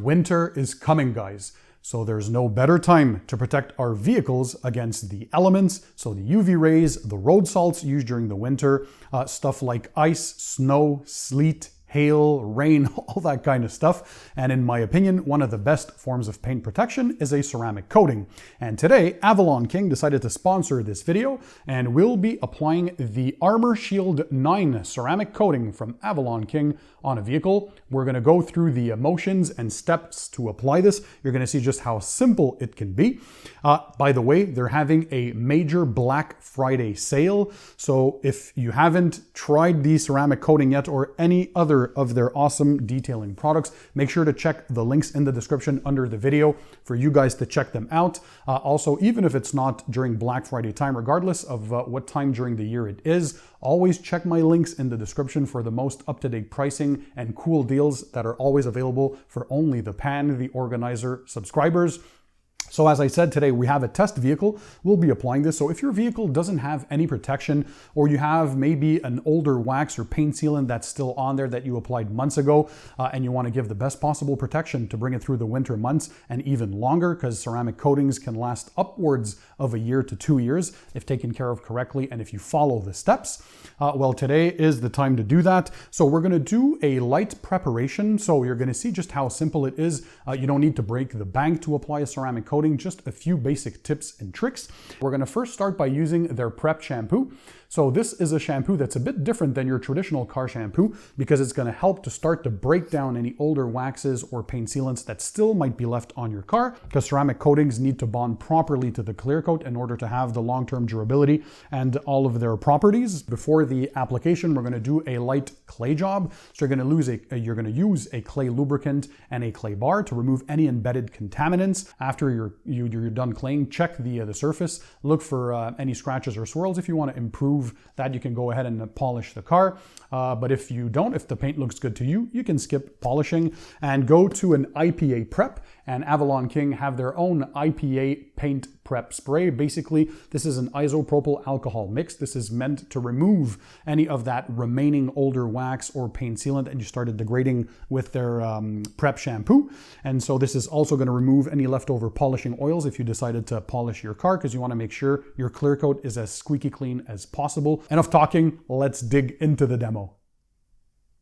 Winter is coming, guys. So there's no better time to protect our vehicles against the elements, so the UV rays, the road salts used during the winter, stuff like ice, snow, sleet, hail, rain, all that kind of stuff. And in my opinion, one of the best forms of paint protection is a ceramic coating. And today, AvalonKing decided to sponsor this video, and we'll be applying the Armor Shield IX ceramic coating from AvalonKing on a vehicle. We're going to go through the motions and steps to apply this. You're going to see just how simple it can be. By the way, they're having a major Black Friday sale. So if you haven't tried the ceramic coating yet or any other of their awesome detailing products, make sure to check the links in the description under the video for you guys to check them out. Also, even if it's not during Black Friday time, regardless of what time during the year it is, always check my links in the description for the most up-to-date pricing and cool deals that are always available for only the Pan TheOrganizer subscribers. So as I said, today we have a test vehicle. We'll be applying this. So if your vehicle doesn't have any protection, or you have maybe an older wax or paint sealant that's still on there that you applied months ago, and you want to give the best possible protection to bring it through the winter months and even longer, because ceramic coatings can last upwards of a year to 2 years if taken care of correctly and if you follow the steps. Well, today is the time to do that. So we're going to do a light preparation. So you're going to see just how simple it is. You don't need to break the bank to apply a ceramic coating. Just a few basic tips and tricks. We're going to first start by using their prep shampoo. So this is a shampoo that's a bit different than your traditional car shampoo because it's going to help to start to break down any older waxes or paint sealants that still might be left on your car, because ceramic coatings need to bond properly to the clear coat in order to have the long-term durability and all of their properties. Before the application, we're going to do a light clay job. So you're going to use a clay lubricant and a clay bar to remove any embedded contaminants. After you're done claying, check the surface, look for any scratches or swirls. If you want to improve that, you can go ahead and polish the car. But if you don't, if the paint looks good to you, you can skip polishing and go to an IPA prep. And AvalonKing have their own IPA paint prep spray. Basically, this is an isopropyl alcohol mix. This is meant to remove any of that remaining older wax or paint sealant that you started degrading with their prep shampoo. And so this is also going to remove any leftover polishing oils if you decided to polish your car, because you want to make sure your clear coat is as squeaky clean as possible. Enough talking, let's dig into the demo.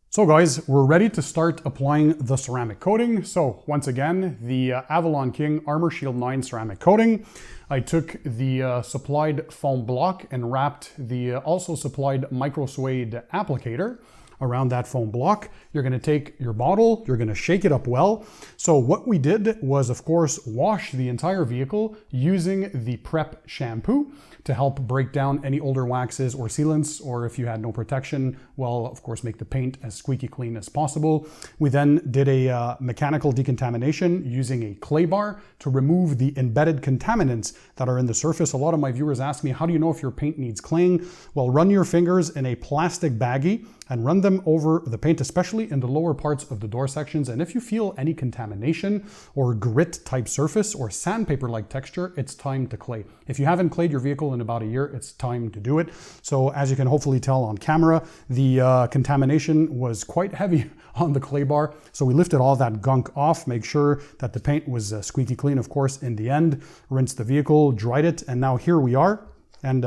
So guys, we're ready to start applying the ceramic coating. So once again, the AvalonKing Armor Shield IX ceramic coating. I took the supplied foam block and wrapped the also supplied micro suede applicator around that foam block. You're going to take your bottle, you're going to shake it up well. So what we did was, of course, wash the entire vehicle using the prep shampoo to help break down any older waxes or sealants, or if you had no protection, well, of course, make the paint as squeaky clean as possible. We then did a mechanical decontamination using a clay bar to remove the embedded contaminants that are in the surface. A lot of my viewers ask me, how do you know if your paint needs claying? Well, run your fingers in a plastic baggie and run them over the paint, especially in the lower parts of the door sections. And if you feel any contamination or grit type surface or sandpaper like texture, it's time to clay. If you haven't clayed your vehicle in about a year, it's time to do it. So as you can hopefully tell on camera, the contamination was quite heavy on the clay bar. So we lifted all that gunk off, make sure that the paint was squeaky clean, of course, in the end, rinsed the vehicle, dried it, and now here we are. And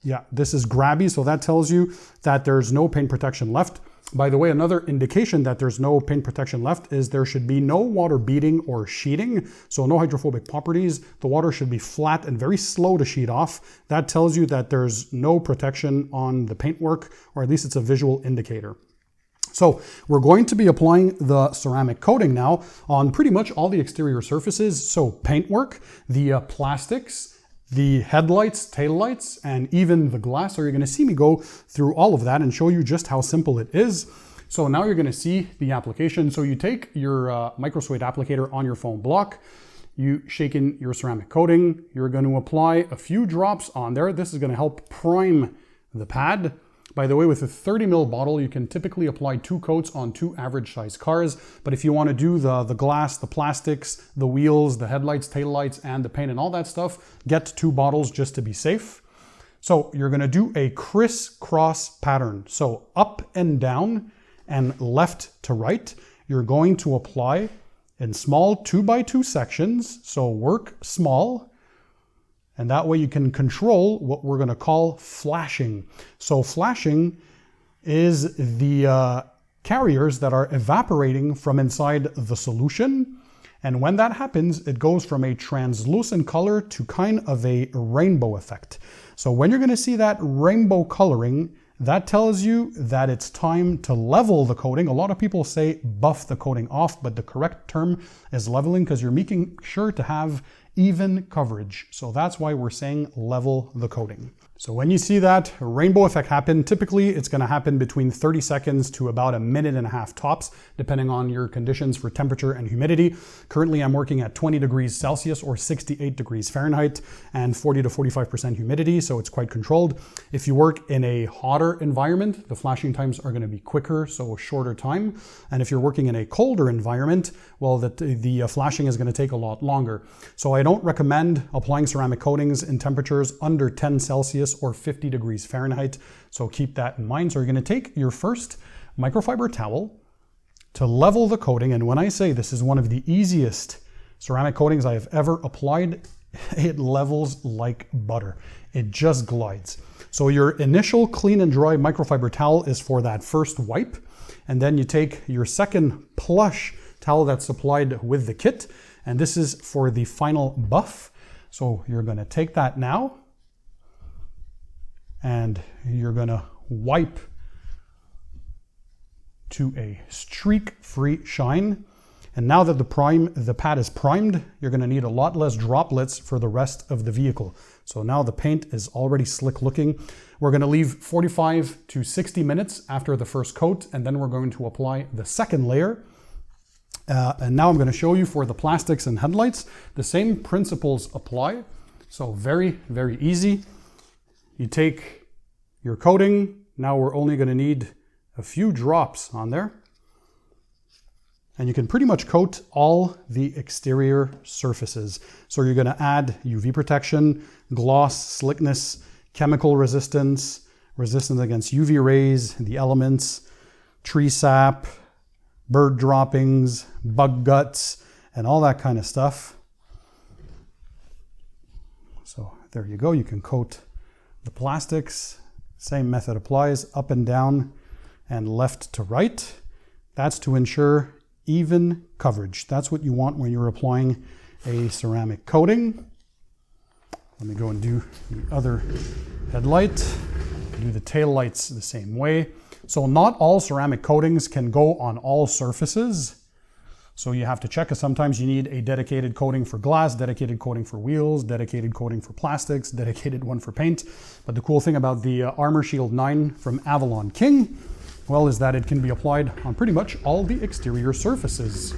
yeah, this is grabby, so that tells you that there's no paint protection left. By the way, another indication that there's no paint protection left is there should be no water beading or sheeting, so no hydrophobic properties. The water should be flat and very slow to sheet off. That tells you that there's no protection on the paintwork, or at least it's a visual indicator. So we're going to be applying the ceramic coating now on pretty much all the exterior surfaces. So paintwork, the plastics, the headlights, taillights, and even the glass. So you're going to see me go through all of that and show you just how simple it is. So now you're going to see the application. So you take your micro suede applicator on your foam block, you shake in your ceramic coating, you're going to apply a few drops on there. This is going to help prime the pad. By the way, with a 30 ml bottle, you can typically apply 2 coats on 2 average size cars. But if you want to do the glass, the plastics, the wheels, the headlights, taillights, and the paint and all that stuff, get 2 bottles just to be safe. So you're going to do a crisscross pattern. So up and down and left to right, you're going to apply in small 2x2 sections. So work small, and that way you can control what we're going to call flashing. So flashing is the carriers that are evaporating from inside the solution. And when that happens, it goes from a translucent color to kind of a rainbow effect. So when you're going to see that rainbow coloring, that tells you that it's time to level the coating. A lot of people say buff the coating off, but the correct term is leveling because you're making sure to have even coverage. So that's why we're saying level the coating. So when you see that rainbow effect happen, typically it's going to happen between 30 seconds to about a minute and a half tops, depending on your conditions for temperature and humidity. Currently I'm working at 20 degrees Celsius or 68 degrees Fahrenheit and 40 to 45% humidity, so it's quite controlled. If you work in a hotter environment, the flashing times are going to be quicker, so a shorter time. And if you're working in a colder environment, well, the flashing is going to take a lot longer. So I don't recommend applying ceramic coatings in temperatures under 10 Celsius or 50 degrees Fahrenheit. So keep that in mind. So you're going to take your first microfiber towel to level the coating. And when I say this is one of the easiest ceramic coatings I have ever applied, it levels like butter. It just glides. So your initial clean and dry microfiber towel is for that first wipe. And then you take your second plush towel that's supplied with the kit. And this is for the final buff. So you're going to take that now, and you're going to wipe to a streak-free shine. And now that the pad is primed, you're going to need a lot less droplets for the rest of the vehicle. So now the paint is already slick looking. We're going to leave 45 to 60 minutes after the first coat, and then we're going to apply the second layer. And now I'm going to show you for the plastics and headlights. The same principles apply. So very, very easy. You take your coating. Now we're only going to need a few drops on there. And you can pretty much coat all the exterior surfaces. So you're going to add UV protection, gloss, slickness, chemical resistance, resistance against UV rays, the elements, tree sap, bird droppings, bug guts, and all that kind of stuff. So there you go. You can coat the plastics. Same method applies, up and down and left to right. That's to ensure even coverage. That's what you want when you're applying a ceramic coating. Let me go and do the other headlight. Do the tail lights the same way. So not all ceramic coatings can go on all surfaces. So you have to check, because sometimes you need a dedicated coating for glass, dedicated coating for wheels, dedicated coating for plastics, dedicated one for paint. But the cool thing about the Armor Shield IX from AvalonKing, well, is that it can be applied on pretty much all the exterior surfaces.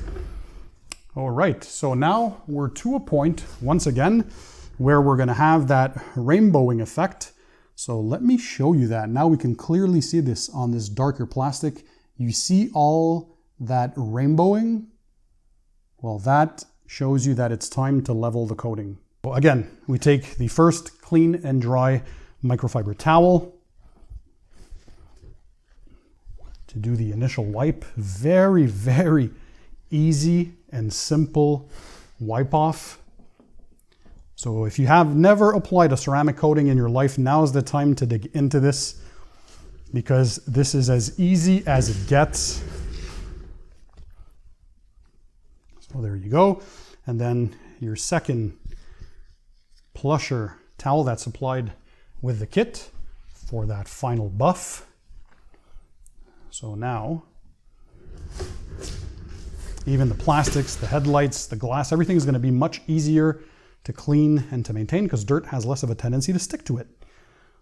All right, so now we're to a point, once again, where we're gonna have that rainbowing effect. So let me show you that. Now we can clearly see this on this darker plastic. You see all that rainbowing? Well, that shows you that it's time to level the coating. So again, we take the first clean and dry microfiber towel to do the initial wipe. Very, very easy and simple wipe off. So if you have never applied a ceramic coating in your life, now is the time to dig into this, because this is as easy as it gets. So there you go. And then your second plusher towel that's applied with the kit for that final buff. So now, even the plastics, the headlights, the glass, everything is going to be much easier to clean and to maintain, because dirt has less of a tendency to stick to it.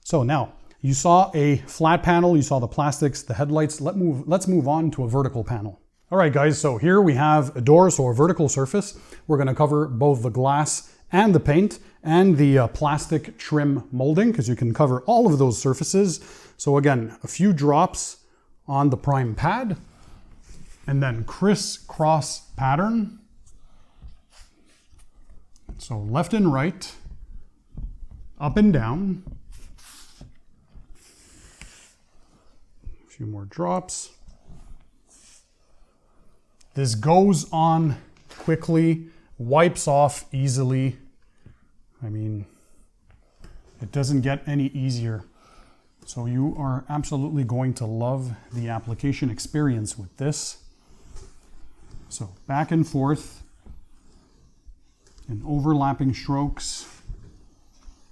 So now, you saw a flat panel, you saw the plastics, the headlights. Let's move on to a vertical panel. All right, guys, so here we have a door, so a vertical surface. We're going to cover both the glass and the paint and the plastic trim molding, because you can cover all of those surfaces. So again, a few drops on the prime pad, and then crisscross pattern. So left and right, up and down. A few more drops. This goes on quickly, wipes off easily. I mean, it doesn't get any easier. So you are absolutely going to love the application experience with this. So back and forth in overlapping strokes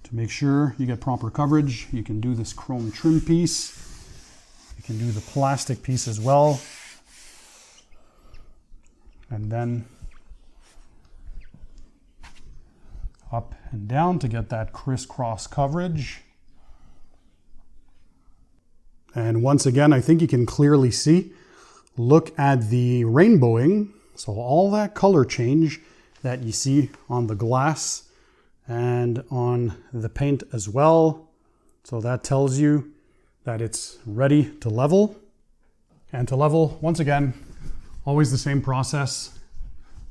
to make sure you get proper coverage. You can do this chrome trim piece. You can do the plastic piece as well. And then up and down to get that crisscross coverage. And once again, I think you can clearly see, look at the rainbowing. So all that color change that you see on the glass and on the paint as well. So that tells you that it's ready to level. And to level, once again, always the same process.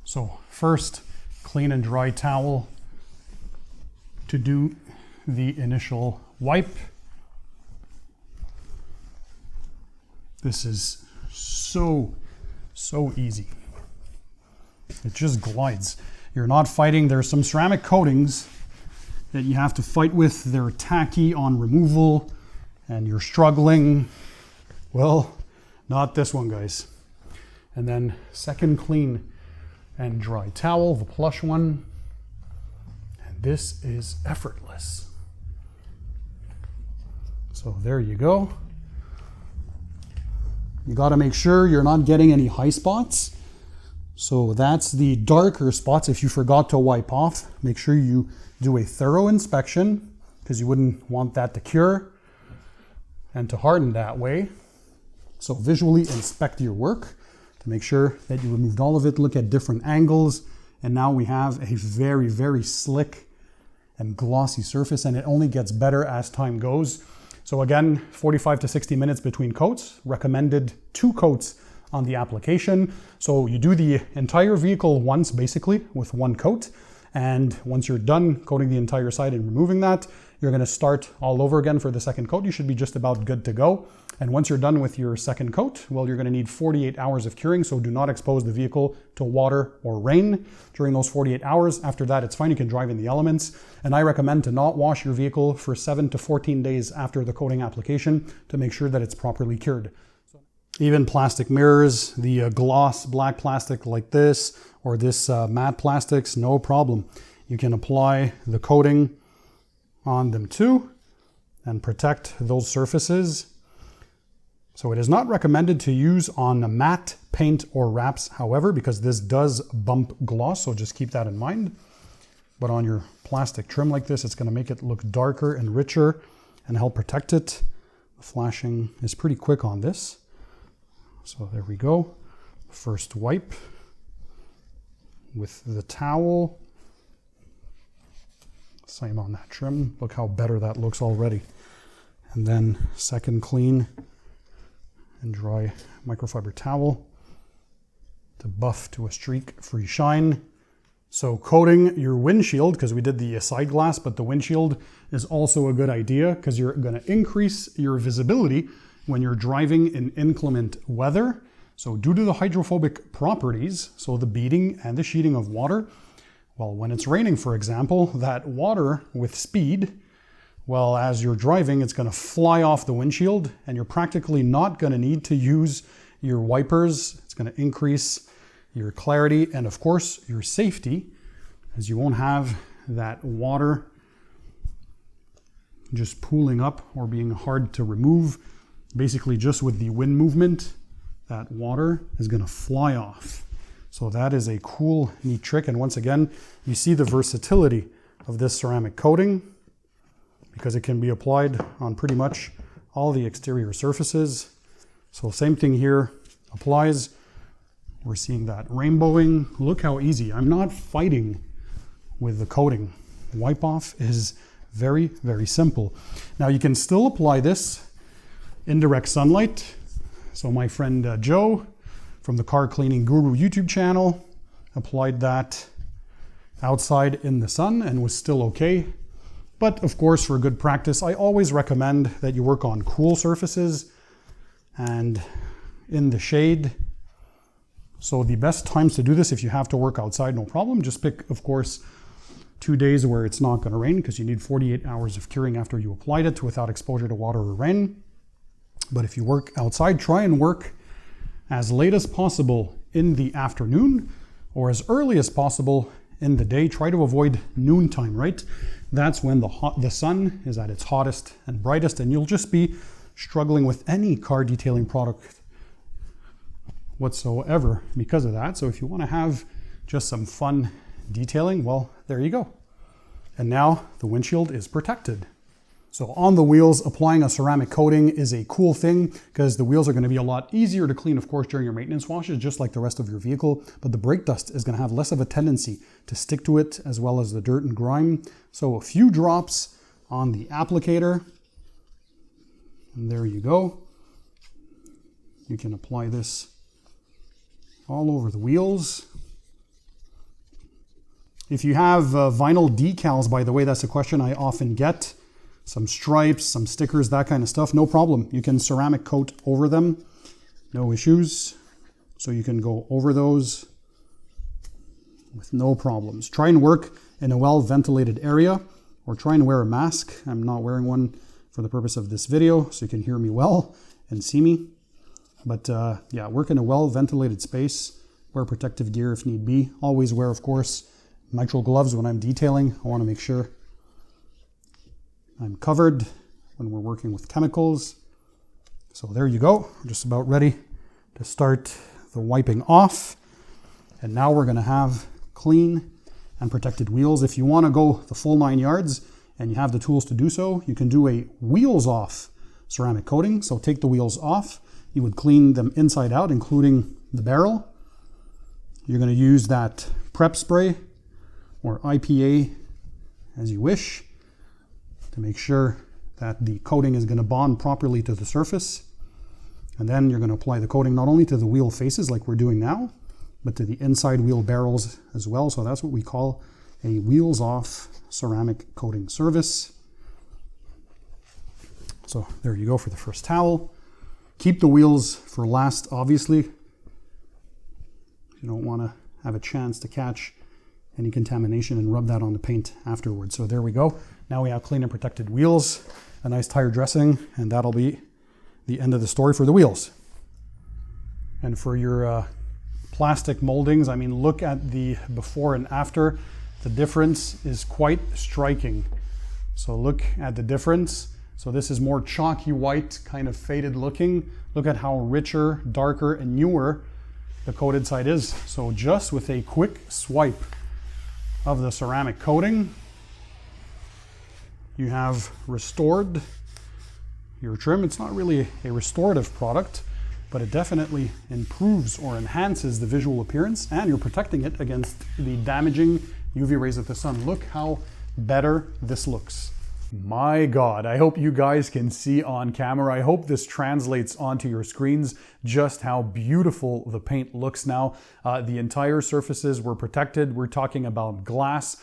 So first, clean and dry towel to do the initial wipe. This is so easy. It just glides. You're not fighting. There's some ceramic coatings that you have to fight with. They're tacky on removal and you're struggling. Well, not this one, guys. And then second clean and dry towel, the plush one. And this is effortless. So there you go. You got to make sure you're not getting any high spots. So that's the darker spots. If you forgot to wipe off, make sure you do a thorough inspection because you wouldn't want that to cure and to harden that way. So visually inspect your work to make sure that you removed all of it. Look at different angles. And now we have a very slick and glossy surface, and it only gets better as time goes. So again, 45 to 60 minutes between coats, recommended 2 coats on the application. So you do the entire vehicle once, basically, with 1 coat. And once you're done coating the entire side and removing that, you're gonna start all over again for the second coat. You should be just about good to go. And once you're done with your second coat, well, you're gonna need 48 hours of curing, so do not expose the vehicle to water or rain during those 48 hours. After that, it's fine, you can drive in the elements. And I recommend to not wash your vehicle for 7 to 14 days after the coating application to make sure that it's properly cured. Even plastic mirrors, the gloss black plastic like this, or this matte plastics, no problem. You can apply the coating on them too and protect those surfaces. So it is not recommended to use on a matte paint or wraps, however, because this does bump gloss, so just keep that in mind. But on your plastic trim like this, it's going to make it look darker and richer and help protect it. The flashing is pretty quick on this. So there we go. First wipe with the towel. Same on that trim. Look how better that looks already. And then second clean and dry microfiber towel to buff to a streak-free shine. So coating your windshield, because we did the side glass, but the windshield is also a good idea because you're going to increase your visibility when you're driving in inclement weather. So due to the hydrophobic properties, so the beading and the sheeting of water, well, when it's raining, for example, that water with speed, well, as you're driving, it's going to fly off the windshield and you're practically not going to need to use your wipers. It's going to increase your clarity and, of course, your safety, as you won't have that water just pooling up or being hard to remove. Basically, just with the wind movement, that water is going to fly off. So that is a cool, neat trick. And once again, you see the versatility of this ceramic coating, because it can be applied on pretty much all the exterior surfaces. So same thing here applies. We're seeing that rainbowing. Look how easy. I'm not fighting with the coating. Wipe off is very simple. Now you can still apply this in direct sunlight. So my friend Joe from the Car Cleaning Guru YouTube channel applied that outside in the sun and was still okay. But of course, for good practice, I always recommend that you work on cool surfaces and in the shade So the best times to do this, if you have to work outside, no problem. Just pick, of course, 2 days where it's not going to rain, because you need 48 hours of curing after you applied it without exposure to water or rain. But if you work outside, try and work as late as possible in the afternoon or as early as possible in the day. Try to avoid noontime, right? That's when the sun is at its hottest and brightest, and you'll just be struggling with any car detailing product whatsoever because of that. So if you want to have just some fun detailing, well, there you go. And now the windshield is protected. So on the wheels, applying a ceramic coating is a cool thing because the wheels are going to be a lot easier to clean, of course, during your maintenance washes, just like the rest of your vehicle. But the brake dust is going to have less of a tendency to stick to it, as well as the dirt and grime. So a few drops on the applicator. And there you go. You can apply this all over the wheels. If you have vinyl decals, by the way, that's a question I often get. Some stripes, some stickers, that kind of stuff, no problem. You can ceramic coat over them, no issues. So you can go over those with no problems. Try and work in a well-ventilated area, or try and wear a mask. I'm not wearing one for the purpose of this video, so you can hear me well and see me. But yeah, work in a well-ventilated space. Wear protective gear if need be. Always wear, of course, nitrile gloves when I'm detailing. I want to make sure I'm covered when we're working with chemicals. So there you go. We're just about ready to start the wiping off. And now we're going to have clean and protected wheels. If you want to go the full 9 yards and you have the tools to do so, you can do a wheels off ceramic coating. So take the wheels off. You would clean them inside out, including the barrel. You're going to use that prep spray or IPA as you wish, to make sure that the coating is going to bond properly to the surface. And then you're going to apply the coating not only to the wheel faces like we're doing now, but to the inside wheel barrels as well. So that's what we call a wheels off ceramic coating service. So there you go for the first towel. Keep the wheels for last, obviously. You don't want to have a chance to catch any contamination and rub that on the paint afterwards. So there we go. Now we have clean and protected wheels, a nice tire dressing, and that'll be the end of the story for the wheels. And for your plastic moldings, I mean, look at the before and after. The difference is quite striking. So look at the difference. So this is more chalky white, kind of faded looking. Look at how richer, darker, and newer the coated side is. So just with a quick swipe of the ceramic coating, you have restored your trim. It's not really a restorative product, but it definitely improves or enhances the visual appearance, and you're protecting it against the damaging UV rays of the sun. Look how better this looks. My God, I hope you guys can see on camera. I hope this translates onto your screens just how beautiful the paint looks now. The entire surfaces were protected. We're talking about glass,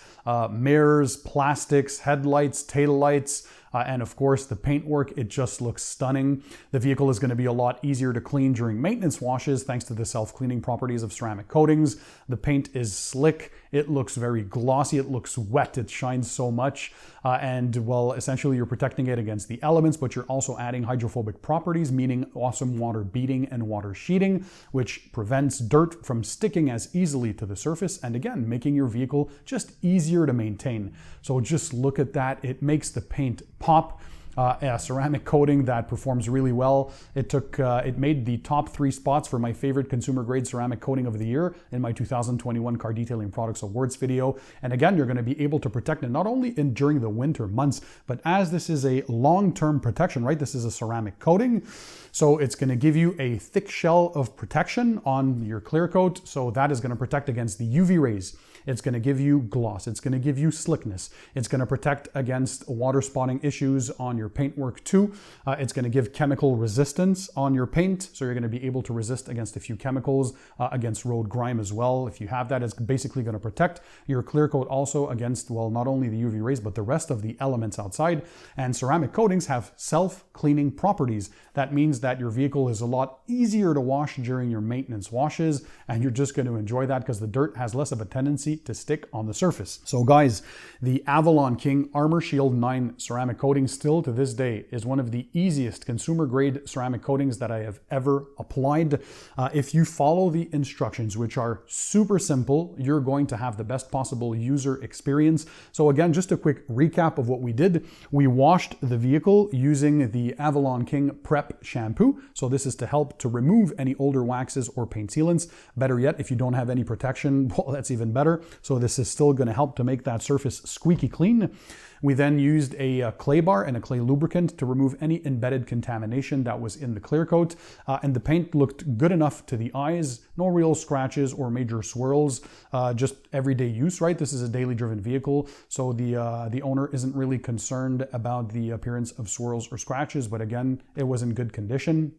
mirrors, plastics, headlights, taillights, and of course the paintwork. It just looks stunning. The vehicle is going to be a lot easier to clean during maintenance washes thanks to the self-cleaning properties of ceramic coatings. The paint is slick. It looks very glossy. It looks wet. It shines so much. And well, essentially you're protecting it against the elements, but you're also adding hydrophobic properties, meaning awesome water beading and water sheeting, which prevents dirt from sticking as easily to the surface. And again, making your vehicle just easier to maintain. So just look at that. It makes the paint pop. A ceramic coating that performs really well. It made the top 3 spots for my favorite consumer grade ceramic coating of the year in my 2021 Car Detailing Products Awards video. And again, you're going to be able to protect it not only during the winter months, but as this is a long-term protection, right? This is a ceramic coating. So it's going to give you a thick shell of protection on your clear coat. So that is going to protect against the UV rays It's going to give you gloss. It's going to give you slickness. It's going to protect against water spotting issues on your paintwork too. It's going to give chemical resistance on your paint, so you're going to be able to resist against a few chemicals, against road grime as well. If you have that, it's basically going to protect your clear coat also against, well, not only the UV rays, but the rest of the elements outside. And ceramic coatings have self-cleaning properties. That means that your vehicle is a lot easier to wash during your maintenance washes, and you're just going to enjoy that because the dirt has less of a tendency to stick on the surface. So guys, the AvalonKing Armor Shield IX ceramic coating still to this day is one of the easiest consumer grade ceramic coatings that I have ever applied. If you follow the instructions, which are super simple, you're going to have the best possible user experience. So again, just a quick recap of what we did. We washed the vehicle using the AvalonKing Prep shampoo. So this is to help to remove any older waxes or paint sealants. Better yet, if you don't have any protection, well, that's even better. So this is still going to help to make that surface squeaky clean. We then used a clay bar and a clay lubricant to remove any embedded contamination that was in the clear coat. And the paint looked good enough to the eyes. No real scratches or major swirls, just everyday use, right? This is a daily driven vehicle, so the owner isn't really concerned about the appearance of swirls or scratches, but again, it was in good condition.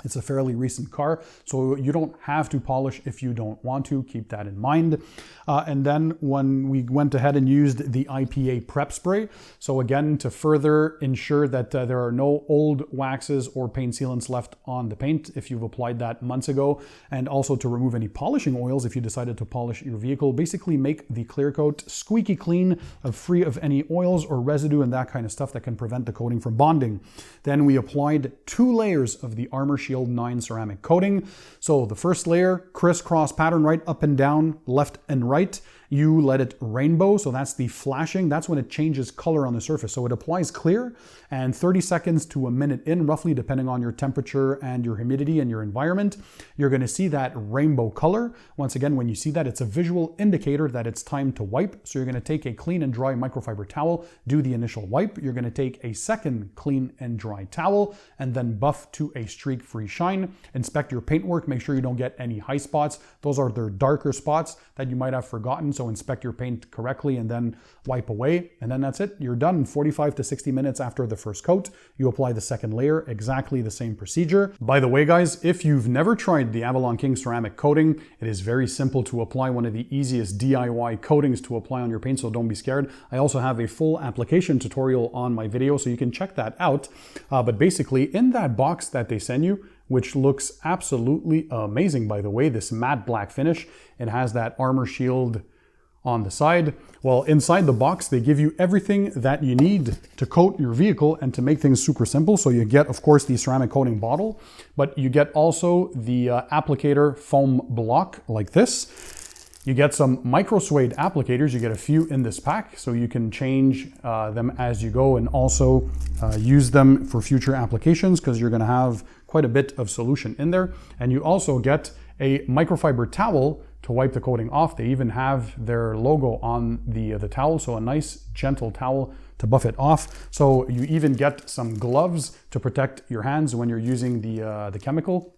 It's a fairly recent car, so you don't have to polish if you don't want to. Keep that in mind. And then when we went ahead and used the IPA prep spray, so again, to further ensure that there are no old waxes or paint sealants left on the paint if you've applied that months ago, and also to remove any polishing oils if you decided to polish your vehicle. Basically make the clear coat squeaky clean, free of any oils or residue and that kind of stuff that can prevent the coating from bonding. Then we applied 2 layers of the Armor Shield IX ceramic coating. So the first layer, crisscross pattern, right up and down, left and right. You let it rainbow, so that's the flashing. That's when it changes color on the surface. So it applies clear, and 30 seconds to a minute in, roughly, depending on your temperature and your humidity and your environment, you're going to see that rainbow color. Once again, when you see that, it's a visual indicator that it's time to wipe. So you're going to take a clean and dry microfiber towel, do the initial wipe. You're going to take a second clean and dry towel, and then buff to a streak-free shine. Inspect your paintwork. Make sure you don't get any high spots. Those are their darker spots that you might have forgotten. So inspect your paint correctly and then wipe away. And then that's it. You're done. 45 to 60 minutes after the first coat, you apply the second layer, exactly the same procedure. By the way, guys, if you've never tried the AvalonKing ceramic coating, it is very simple to apply, one of the easiest DIY coatings to apply on your paint, so don't be scared. I also have a full application tutorial on my video, so you can check that out. But basically, in that box that they send you, which looks absolutely amazing, by the way, this matte black finish, it has that armor shield on the side. Well, inside the box, they give you everything that you need to coat your vehicle and to make things super simple. So you get, of course, the ceramic coating bottle, but you get also the applicator foam block like this. You get some micro suede applicators. You get a few in this pack, so you can change them as you go and also use them for future applications, because you're going to have quite a bit of solution in there. And you also get a microfiber towel to wipe the coating off. They even have their logo on the towel, so a nice gentle towel to buff it off. So you even get some gloves to protect your hands when you're using the chemical.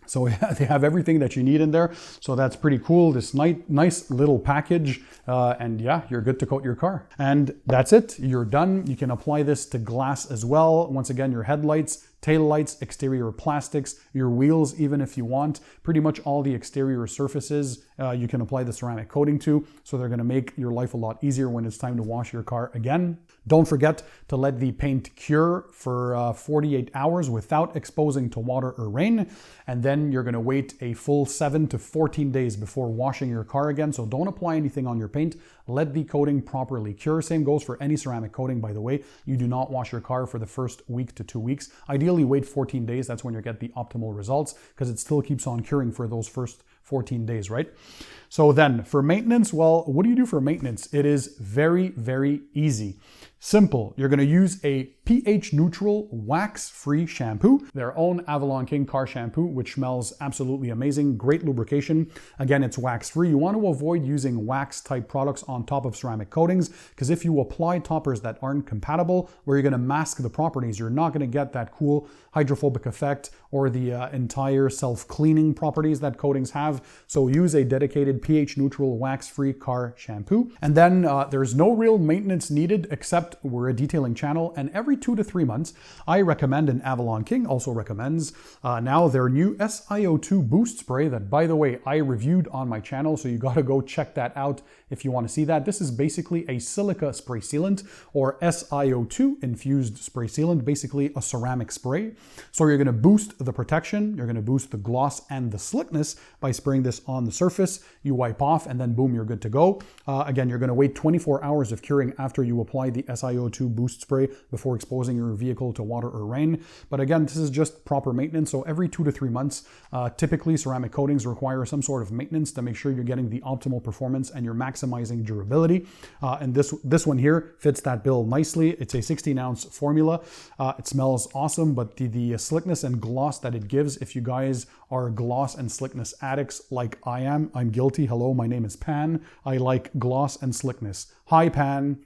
So they have everything that you need in there. So that's pretty cool. This nice little package. And yeah, you're good to coat your car. And that's it. You're done. You can apply this to glass as well. Once again, your headlights, tail lights, exterior plastics, your wheels, even if you want. Pretty much all the exterior surfaces you can apply the ceramic coating to. So they're going to make your life a lot easier when it's time to wash your car again. Don't forget to let the paint cure for 48 hours without exposing to water or rain. And then you're going to wait a full 7 to 14 days before washing your car again. So don't apply anything on your paint. Let the coating properly cure. Same goes for any ceramic coating, by the way. You do not wash your car for the first week to 2 weeks. Ideally, wait 14 days. That's when you get the optimal results, because it still keeps on curing for those first 14 days, right? So then for maintenance, well, what do you do for maintenance? It is very, very easy. Simple. You're going to use a pH neutral, wax-free shampoo, their own AvalonKing car shampoo, which smells absolutely amazing. Great lubrication. Again, it's wax-free. You want to avoid using wax-type products on top of ceramic coatings, because if you apply toppers that aren't compatible, where you're going to mask the properties, you're not going to get that cool hydrophobic effect or the entire self-cleaning properties that coatings have. So use a dedicated pH neutral wax-free car shampoo. And then there's no real maintenance needed, except we're a detailing channel, and every 2 to 3 months, I recommend, and AvalonKing also recommends, now their new SiO2 boost spray that, by the way, I reviewed on my channel, so you gotta go check that out if you want to see that. This is basically a silica spray sealant, or SiO2 infused spray sealant, basically a ceramic spray. So you're going to boost the protection, you're going to boost the gloss and the slickness by spraying this on the surface. You wipe off and then boom, you're good to go. Again, you're going to wait 24 hours of curing after you apply the SiO2 boost spray before exposing your vehicle to water or rain. But again, this is just proper maintenance. So every 2 to 3 months, typically ceramic coatings require some sort of maintenance to make sure you're getting the optimal performance and you're maximizing durability. And this one here fits that bill nicely. It's a 16-ounce formula. It smells awesome, but the slickness and gloss that it gives, if you guys are gloss and slickness addicts like I am, I'm guilty. Hello, my name is Pan. I like gloss and slickness. Hi, Pan.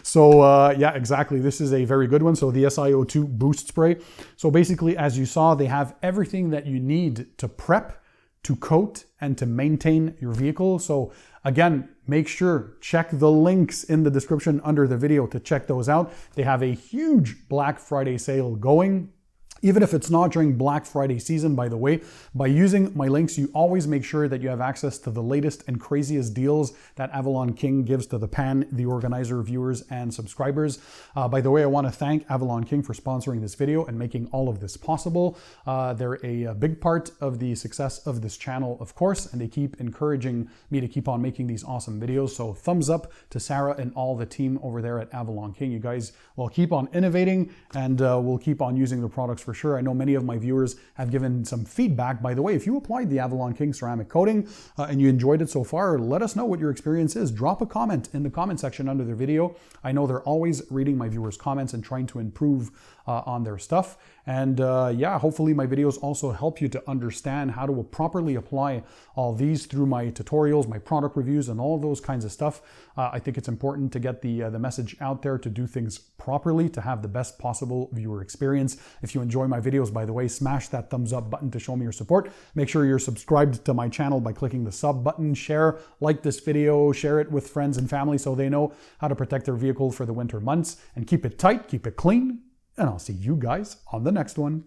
So yeah, exactly. This is a very good one. So the SiO2 boost spray. So basically, as you saw, they have everything that you need to prep, to coat, and to maintain your vehicle. So again, make sure, check the links in the description under the video to check those out. They have a huge Black Friday sale going. Even if it's not during Black Friday season, by the way, by using my links, you always make sure that you have access to the latest and craziest deals that AvalonKing gives to the Pan TheOrganizer viewers and subscribers. By the way, I want to thank AvalonKing for sponsoring this video and making all of this possible. They're a big part of the success of this channel, of course, and they keep encouraging me to keep on making these awesome videos. So thumbs up to Sarah and all the team over there at AvalonKing. You guys will keep on innovating, and we'll keep on using the products for sure. I know many of my viewers have given some feedback. By the way, if you applied the AvalonKing ceramic coating and you enjoyed it so far, let us know what your experience is. Drop a comment in the comment section under the video. I know they're always reading my viewers' comments and trying to improve on their stuff. And yeah, hopefully my videos also help you to understand how to properly apply all these through my tutorials, my product reviews, and all those kinds of stuff. I think it's important to get the message out there to do things properly, to have the best possible viewer experience. If you enjoy my videos, by the way, smash that thumbs up button to show me your support. Make sure you're subscribed to my channel by clicking the sub button. Share, like this video, share it with friends and family so they know how to protect their vehicle for the winter months. And keep it tight, keep it clean, and I'll see you guys on the next one.